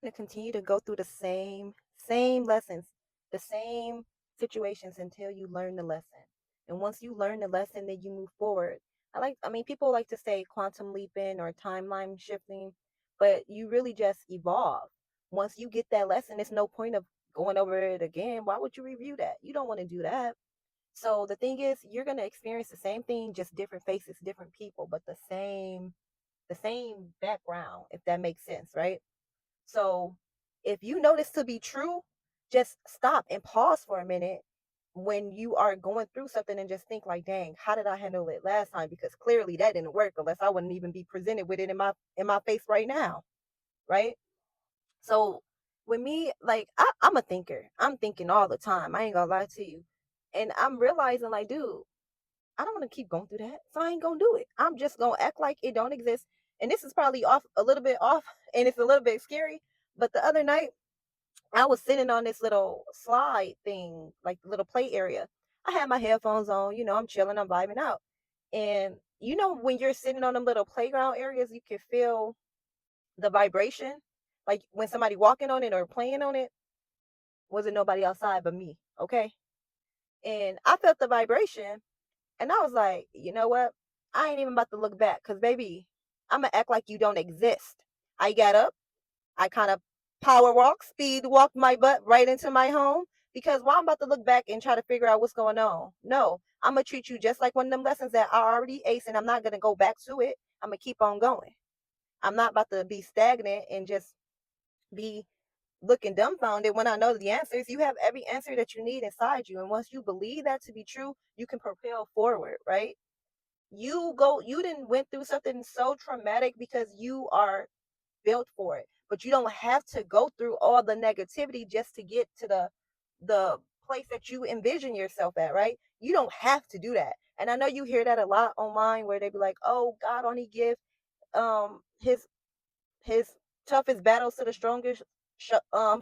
to continue to go through the same lessons, the same situations until you learn the lesson. And once you learn the lesson, then you move forward. I mean, people like to say quantum leaping or timeline shifting, but you really just evolve. Once you get that lesson, it's no point of going over it again. Why would you review that? You don't want to do that. So the thing is, you're going to experience the same thing, just different faces, different people, but the same background, if that makes sense, right? So if you know this to be true, just stop and pause for a minute when you are going through something and just think like, dang, how did I handle it last time? Because clearly that didn't work, unless I wouldn't even be presented with it in my face right now, right? So with me, like I'm a thinker. I'm thinking all the time. I ain't gonna lie to you. And I'm realizing like, dude, I don't want to keep going through that. So I ain't gonna do it. I'm just gonna act like it don't exist. And this is probably off a little bit off and it's a little bit scary. But the other night I was sitting on this little slide thing, like the little play area. I had my headphones on, I'm chilling, I'm vibing out. And when you're sitting on them little playground areas, you can feel the vibration. Like when somebody walking on it or playing on it, wasn't nobody outside but me. Okay. And I felt the vibration and I was like, you know what? I ain't even about to look back because, baby, I'm going to act like you don't exist. I got up. I kind of power walk, speed walked my butt right into my home because why I'm about to look back and try to figure out what's going on. No, I'm going to treat you just like one of them lessons that I already aced and I'm not going to go back to it. I'm going to keep on going. I'm not about to be stagnant and just be looking dumbfounded when I know the answers. You have every answer that you need inside you. And once you believe that to be true, you can propel forward, right? You didn't went through something so traumatic because you are built for it, but you don't have to go through all the negativity just to get to the place that you envision yourself at, right? You don't have to do that. And I know you hear that a lot online where they be like, oh, God only give his toughest battles to the strongest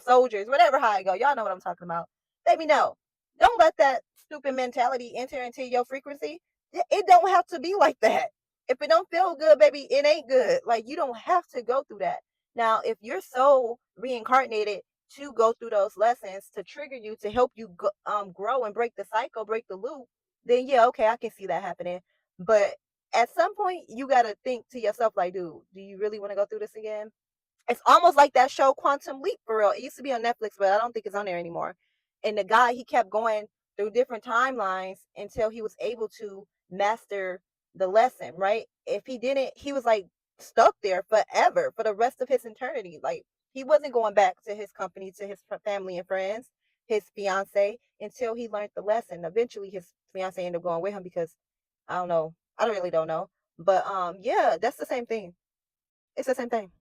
soldiers, whatever how I go. Y'all know what I'm talking about. Let me know. Don't let that stupid mentality enter into your frequency. It don't have to be like that. If it don't feel good, baby, it ain't good. Like you don't have to go through that. Now, if you're so reincarnated to go through those lessons to trigger you to help you grow and break the cycle, break the loop, then yeah, okay, I can see that happening. But at some point you got to think to yourself like, dude, do you really want to go through this again? It's almost like that show Quantum Leap for real. It used to be on Netflix, but I don't think it's on there anymore. And the guy, he kept going through different timelines until he was able to master the lesson, right? If he didn't, he was like stuck there forever for the rest of his eternity. Like he wasn't going back to his company, to his family and friends, his fiance, until he learned the lesson. Eventually his fiance ended up going with him because I don't know. I don't really don't know. But yeah, that's the same thing. It's the same thing.